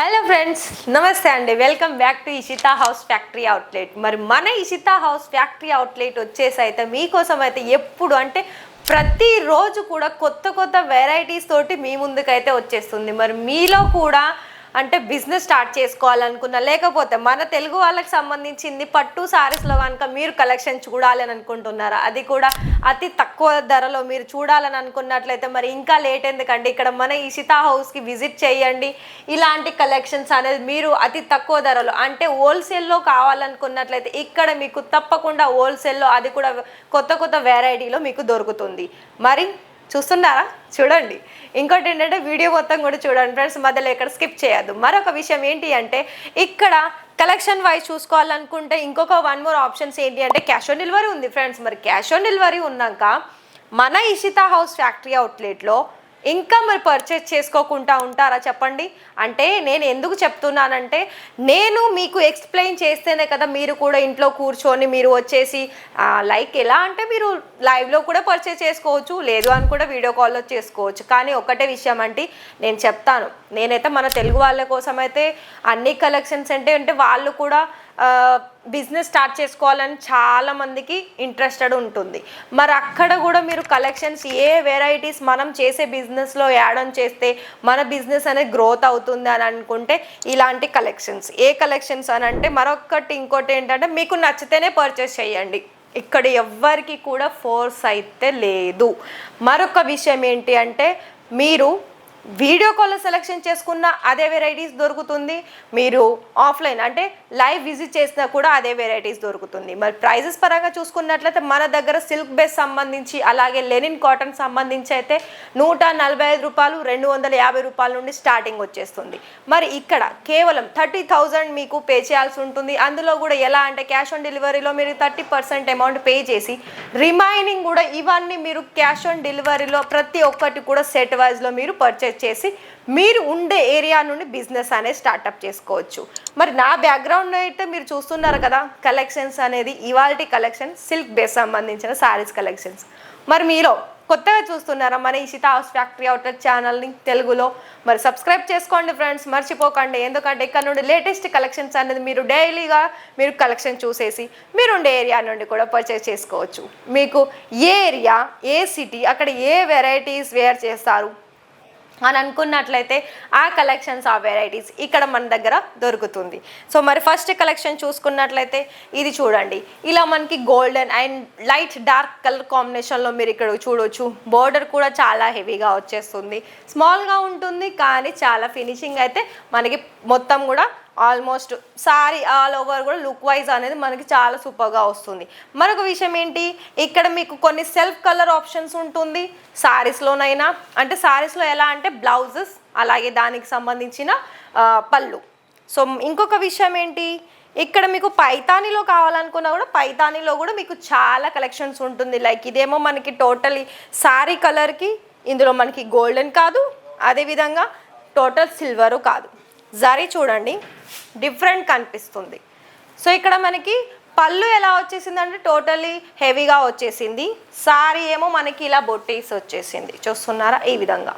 Hello friends, నమస్తే అండి. Welcome back to Ishita house factory outlet. మరి మన ఇషితా హౌస్ ఫ్యాక్టరీ అవుట్లెట్ వచ్చేసి అయితే మీకోసం అయితే ఎప్పుడు అంటే ప్రతిరోజు కూడా కొత్త కొత్త వెరైటీస్ తోటి మీ ముందుకైతే వచ్చేస్తుంది. మరి మీలో కూడా అంటే బిజినెస్ స్టార్ట్ చేసుకోవాలనుకున్నా, లేకపోతే మన తెలుగు వాళ్ళకి సంబంధించింది పట్టు సారీస్లో కనుక మీరు కలెక్షన్ చూడాలని అనుకుంటున్నారా, అది కూడా అతి తక్కువ ధరలో మీరు చూడాలని అనుకున్నట్లయితే మరి ఇంకా లేట్ ఎందుకండి, ఇక్కడ మన ఇషితా హౌస్కి విజిట్ చేయండి. ఇలాంటి కలెక్షన్స్ అనేది మీరు అతి తక్కువ ధరలో అంటే హోల్సేల్లో కావాలనుకున్నట్లయితే ఇక్కడ మీకు తప్పకుండా హోల్సేల్లో, అది కూడా కొత్త కొత్త వెరైటీలో మీకు దొరుకుతుంది. మరి చూస్తున్నారా? చూడండి. ఇంకోటి ఏంటంటే వీడియో మొత్తం కూడా చూడండి ఫ్రెండ్స్, మధ్యలో ఎక్కడ స్కిప్ చేయొద్దు. మరొక విషయం ఏంటి అంటే ఇక్కడ కలెక్షన్ వైజ్ చూసుకోవాలనుకుంటే ఇంకొక వన్ మోర్ ఆప్షన్స్ ఏంటి అంటే క్యాష్ ఆన్ డెలివరీ ఉంది ఫ్రెండ్స్. మరి క్యాష్ ఆన్ డెలివరీ ఉన్నాక మన ఇషితా హౌస్ ఫ్యాక్టరీ అవుట్లెట్లో ఇంకా మరి పర్చేస్ చేసుకోకుండా ఉంటారా చెప్పండి? అంటే నేను ఎందుకు చెప్తున్నానంటే నేను మీకు ఎక్స్ప్లెయిన్ చేస్తేనే కదా మీరు కూడా ఇంట్లో కూర్చొని మీరు వచ్చేసి లైక్ ఎలా అంటే మీరు లైవ్లో కూడా పర్చేస్ చేసుకోవచ్చు, లేదు అని కూడా వీడియో కాల్లో చేసుకోవచ్చు. కానీ ఒకటే విషయం అంటే నేను చెప్తాను, నేనైతే మన తెలుగు వాళ్ళ కోసం అయితే అన్ని కలెక్షన్స్ అంటే వాళ్ళు కూడా బిజినెస్ స్టార్ట్ చేసుకోవాలని చాలామందికి ఇంట్రెస్టెడ్ ఉంటుంది. మరి అక్కడ కూడా మీరు కలెక్షన్స్ ఏ వెరైటీస్ మనం చేసే బిజినెస్లో యాడ్ ఆన్ చేస్తే మన బిజినెస్ అనేది గ్రోత్ అవుతుంది అని అనుకుంటే ఇలాంటి కలెక్షన్స్. ఏ కలెక్షన్స్ అని అంటే మరొకటి ఇంకోటి ఏంటంటే మీకు నచ్చితేనే పర్చేస్ చేయండి. ఇక్కడ ఎవ్వరికి కూడా ఫోర్స్ అయితే లేదు. మరొక విషయం ఏంటి అంటే మీరు వీడియో కాల్లో సెలెక్షన్ చేసుకున్న అదే వెరైటీస్ దొరుకుతుంది, మీరు ఆఫ్లైన్ అంటే లైవ్ విజిట్ చేసినా కూడా అదే వెరైటీస్ దొరుకుతుంది. మరి ప్రైజెస్ పరంగా చూసుకున్నట్లయితే మన దగ్గర సిల్క్ బేస్ సంబంధించి అలాగే లెనిన్ కాటన్ సంబంధించి అయితే 145 రూపాయలు, 250 రూపాయల నుండి స్టార్టింగ్ వచ్చేస్తుంది. మరి ఇక్కడ కేవలం 30,000 మీకు పే చేయాల్సి ఉంటుంది. అందులో కూడా ఎలా అంటే క్యాష్ ఆన్ డెలివరీలో మీరు 30% అమౌంట్ పే చేసి రిమైనింగ్ కూడా ఇవన్నీ మీరు క్యాష్ ఆన్ డెలివరీలో ప్రతి ఒక్కటి కూడా సెట్ వైజ్లో మీరు పర్చేస్ చేసి మీరు ఉండే ఏరియా నుండి బిజినెస్ అనేది స్టార్ట్అప్ చేసుకోవచ్చు. మరి నా బ్యాక్గ్రౌండ్ అయితే మీరు చూస్తున్నారు కదా, కలెక్షన్స్ అనేది ఇవాల్టి కలెక్షన్ సిల్క్ బేస్ సంబంధించిన శారీస్ కలెక్షన్స్. మరి మీరు కొత్తగా చూస్తున్నారా మన ఇషితా హౌస్ ఫ్యాక్టరీ అవుట్లెట్ ఛానల్ని తెలుగులో? మరి సబ్స్క్రైబ్ చేసుకోండి ఫ్రెండ్స్, మర్చిపోకండి. ఎందుకంటే ఇక్కడ నుండి లేటెస్ట్ కలెక్షన్స్ అనేది మీరు డైలీగా మీరు కలెక్షన్ చూసేసి మీరు ఉండే ఏరియా నుండి కూడా పర్చేస్ చేసుకోవచ్చు. మీకు ఏ ఏరియా, ఏ సిటీ, అక్కడ ఏ వెరైటీస్ వేర్ చేస్తారు అని అనుకున్నట్లయితే ఆ కలెక్షన్స్, ఆ వెరైటీస్ ఇక్కడ మన దగ్గర దొరుకుతుంది. సో మరి ఫస్ట్ కలెక్షన్ చూసుకున్నట్లయితే ఇది చూడండి. ఇలా మనకి golden and light dark colour కాంబినేషన్లో మీరు ఇక్కడ చూడవచ్చు. బోర్డర్ కూడా చాలా హెవీగా వచ్చేస్తుంది, స్మాల్గా ఉంటుంది కానీ చాలా ఫినిషింగ్ అయితే మనకి మొత్తం కూడా ఆల్మోస్ట్ సారీ ఆల్ ఓవర్ కూడా లుక్ వైజ్ అనేది మనకి చాలా సూపర్గా వస్తుంది. మరొక విషయం ఏంటి, ఇక్కడ మీకు కొన్ని సెల్ఫ్ కలర్ ఆప్షన్స్ ఉంటుంది సారీస్లోనైనా. అంటే సారీస్లో ఎలా అంటే బ్లౌజెస్ అలాగే దానికి సంబంధించిన పళ్ళు. సో ఇంకొక విషయం ఏంటి, ఇక్కడ మీకు పైతానీలో కావాలనుకున్నా కూడా పైతానీలో కూడా మీకు చాలా కలెక్షన్స్ ఉంటుంది. లైక్ ఇదేమో మనకి టోటలీ సారీ కలర్కి ఇందులో మనకి గోల్డెన్ కాదు, అదేవిధంగా టోటల్ సిల్వరు కాదు, జరీ చూడండి డిఫరెంట్ కనిపిస్తుంది. సో ఇక్కడ మనకి పళ్ళు ఎలా వచ్చేసింది అంటే టోటలీ హెవీగా వచ్చేసింది. సారీ ఏమో మనకి ఇలా బొట్టేసి వచ్చేసింది, చూస్తున్నారా ఈ విధంగా.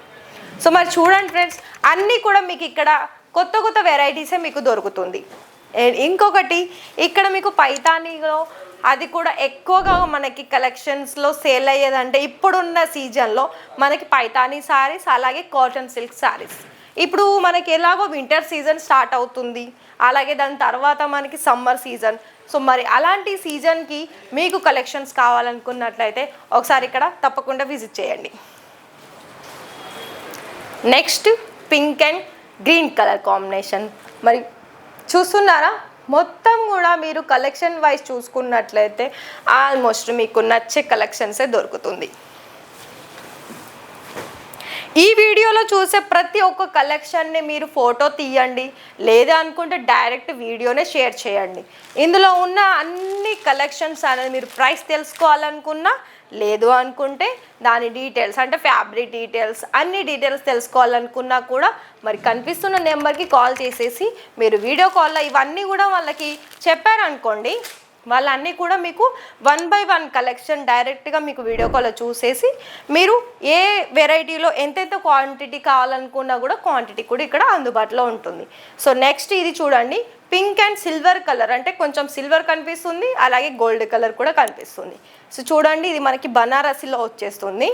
సో మరి చూడండి ఫ్రెండ్స్, అన్నీ కూడా మీకు ఇక్కడ కొత్త కొత్త వెరైటీసే మీకు దొరుకుతుంది. ఇంకొకటి ఇక్కడ మీకు పైతానీలో అది కూడా ఎక్కువగా మనకి కలెక్షన్స్లో సేల్ అయ్యేదంటే ఇప్పుడున్న సీజన్లో మనకి పైతానీ సారీస్ అలాగే కాటన్ సిల్క్ సారీస్. ఇప్పుడు మనకి ఎలాగో వింటర్ సీజన్ స్టార్ట్ అవుతుంది, అలాగే దాని తర్వాత మనకి సమ్మర్ సీజన్. సో మరి అలాంటి సీజన్కి మీకు కలెక్షన్స్ కావాలనుకున్నట్లయితే ఒకసారి ఇక్కడ తప్పకుండా విజిట్ చేయండి. Next pink and green colour combination. మరి చూస్తున్నారా, మొత్తం కూడా మీరు కలెక్షన్ వైజ్ చూసుకున్నట్లయితే ఆల్మోస్ట్ మీకు నచ్చే కలెక్షన్సే దొరుకుతుంది. ఈ వీడియోలో చూసే ప్రతి ఒక్క కలెక్షన్ని మీరు ఫోటో తీయండి, లేదా అనుకుంటే డైరెక్ట్ వీడియోనే షేర్ చేయండి. ఇందులో ఉన్న అన్ని కలెక్షన్స్ అనేది మీరు ప్రైస్ తెలుసుకోవాలనుకున్నా, లేదు అనుకుంటే దాని డీటెయిల్స్ అంటే ఫ్యాబ్రిక్ డీటెయిల్స్ అన్ని డీటెయిల్స్ తెలుసుకోవాలనుకున్నా కూడా మరి కనిపిస్తున్న నెంబర్కి కాల్ చేసేసి మీరు వీడియో కాల్లో ఇవన్నీ కూడా వాళ్ళకి చెప్పారనుకోండి, వాళ్ళన్నీ కూడా మీకు 1 by 1 కలెక్షన్ డైరెక్ట్గా మీకు వీడియో కాల్లో చూసేసి మీరు ఏ వెరైటీలో ఎంతైతే క్వాంటిటీ కావాలనుకున్నా కూడా క్వాంటిటీ కూడా ఇక్కడ అందుబాటులో ఉంటుంది. సో నెక్స్ట్ ఇది చూడండి, పింక్ అండ్ సిల్వర్ కలర్, అంటే కొంచెం సిల్వర్ కనిపిస్తుంది, అలాగే గోల్డ్ కలర్ కూడా కనిపిస్తుంది. సో చూడండి, ఇది మనకి బనారసిలో వచ్చేస్తుంది.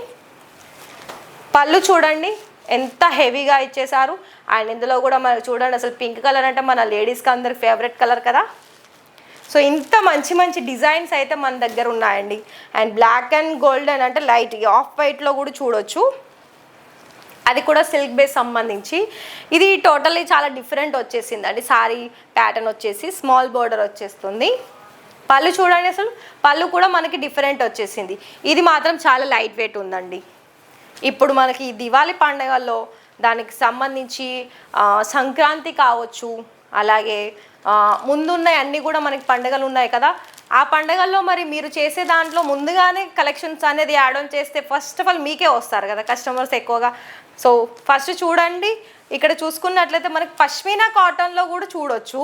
పళ్ళు చూడండి ఎంత హెవీగా ఇచ్చేసారు. అండ్ ఇందులో కూడా మనకు చూడండి, అసలు పింక్ కలర్ అంటే మన లేడీస్కి అందరికి ఫేవరెట్ కలర్ కదా. సో ఇంత మంచి మంచి డిజైన్స్ అయితే మన దగ్గర ఉన్నాయండి. అండ్ బ్లాక్ అండ్ గోల్డెన్ అంటే లైట్ ఆఫ్ వైట్లో కూడా చూడొచ్చు, అది కూడా సిల్క్ బేస్ సంబంధించి. ఇది టోటల్లీ చాలా డిఫరెంట్ వచ్చేసిందండి. సారీ ప్యాటర్న్ వచ్చేసి స్మాల్ బోర్డర్ వచ్చేస్తుంది. పళ్ళు చూడండి, అసలు పళ్ళు కూడా మనకి డిఫరెంట్ వచ్చేసింది. ఇది మాత్రం చాలా లైట్ వెయిట్ ఉందండి. ఇప్పుడు మనకి దివాళీ పండుగల్లో దానికి సంబంధించి సంక్రాంతి కావచ్చు, అలాగే ముందున్న అన్నీ కూడా మనకి పండుగలు ఉన్నాయి కదా, ఆ పండుగల్లో మరి మీరు చేసే దాంట్లో ముందుగానే కలెక్షన్స్ అనేది యాడ్ ఆన్ చేస్తే ఫస్ట్ ఆఫ్ ఆల్ మీకే వస్తారు కదా కస్టమర్స్ ఎక్కువగా. సో ఫస్ట్ చూడండి, ఇక్కడ చూసుకున్నట్లయితే మనకి పష్మీనా కాటన్లో కూడా చూడొచ్చు.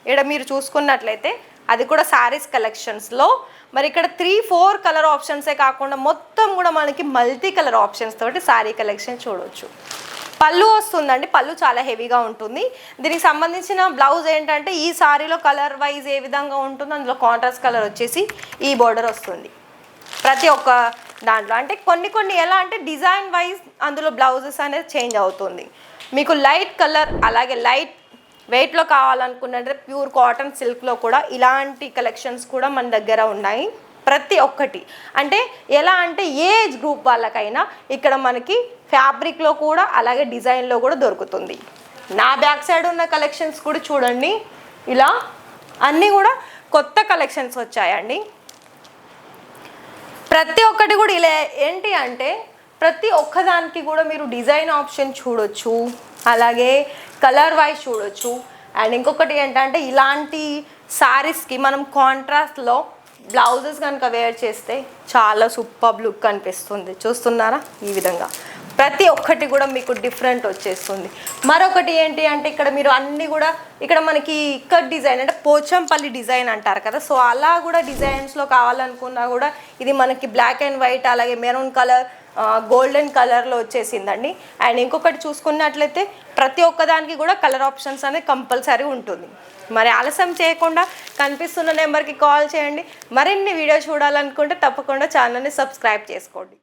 ఇక్కడ మీరు చూసుకున్నట్లయితే అది కూడా శారీస్ కలెక్షన్స్లో మరి ఇక్కడ 3-4 కలర్ ఆప్షన్సే కాకుండా మొత్తం కూడా మనకి మల్టీ కలర్ ఆప్షన్స్ తోటి శారీ కలెక్షన్ చూడొచ్చు. పళ్ళు వస్తుందండి, పళ్ళు చాలా హెవీగా ఉంటుంది. దీనికి సంబంధించిన బ్లౌజ్ ఏంటంటే ఈ సారీలో కలర్ వైజ్ ఏ విధంగా ఉంటుందో అందులో కాంట్రాస్ట్ కలర్ వచ్చేసి ఈ బోర్డర్ వస్తుంది ప్రతి ఒక్క దాంట్లో. అంటే కొన్ని ఎలా అంటే డిజైన్ వైజ్ అందులో బ్లౌజెస్ అనేది చేంజ్ అవుతుంది. మీకు లైట్ కలర్ అలాగే లైట్ వెయిట్లో కావాలనుకున్నట్టే ప్యూర్ కాటన్ సిల్క్లో కూడా ఇలాంటి కలెక్షన్స్ కూడా మన దగ్గర ఉన్నాయి. ప్రతి ఒక్కటి అంటే ఎలా అంటే ఏజ్ గ్రూప్ వాళ్ళకైనా ఇక్కడ మనకి ఫ్యాబ్రిక్లో కూడా అలాగే డిజైన్లో కూడా దొరుకుతుంది. నా బ్యాక్ సైడ్ ఉన్న కలెక్షన్స్ కూడా చూడండి, ఇలా అన్నీ కూడా కొత్త కలెక్షన్స్ వచ్చాయండి. ప్రతి ఒక్కటి కూడా ఇలా ఏంటి అంటే ప్రతి ఒక్కదానికి కూడా మీరు డిజైన్ ఆప్షన్ చూడొచ్చు, అలాగే కలర్ వైజ్ చూడొచ్చు. అండ్ ఇంకొకటి ఏంటంటే ఇలాంటి శారీస్కి మనం కాంట్రాస్ట్లో బ్లౌజెస్ కనుక వేర్ చేస్తే చాలా సూపర్ లుక్ కనిపిస్తుంది. చూస్తున్నారా, ఈ విధంగా ప్రతి ఒక్కటి కూడా మీకు డిఫరెంట్ వచ్చేస్తుంది. మరొకటి ఏంటి అంటే ఇక్కడ మీరు అన్నీ కూడా ఇక్కడ మనకి ఇక్కడ డిజైన్ అంటే పోచంపల్లి డిజైన్ అంటారు కదా, సో అలా కూడా డిజైన్స్లో కావాలనుకున్నా కూడా ఇది మనకి బ్లాక్ అండ్ వైట్ అలాగే మెరూన్ కలర్ గోల్డెన్ కలర్లో వచ్చేసిందండి. అండ్ ఇంకొకటి చూసుకున్నట్లయితే ప్రతి ఒక్కదానికి కూడా కలర్ ఆప్షన్స్ అనేది కంపల్సరీ ఉంటుంది. మరి ఆలస్యం చేయకుండా కనిపిస్తున్న నెంబర్కి కాల్ చేయండి. మరిన్ని వీడియో చూడాలనుకుంటే తప్పకుండా ఛానల్ని సబ్స్క్రైబ్ చేసుకోండి.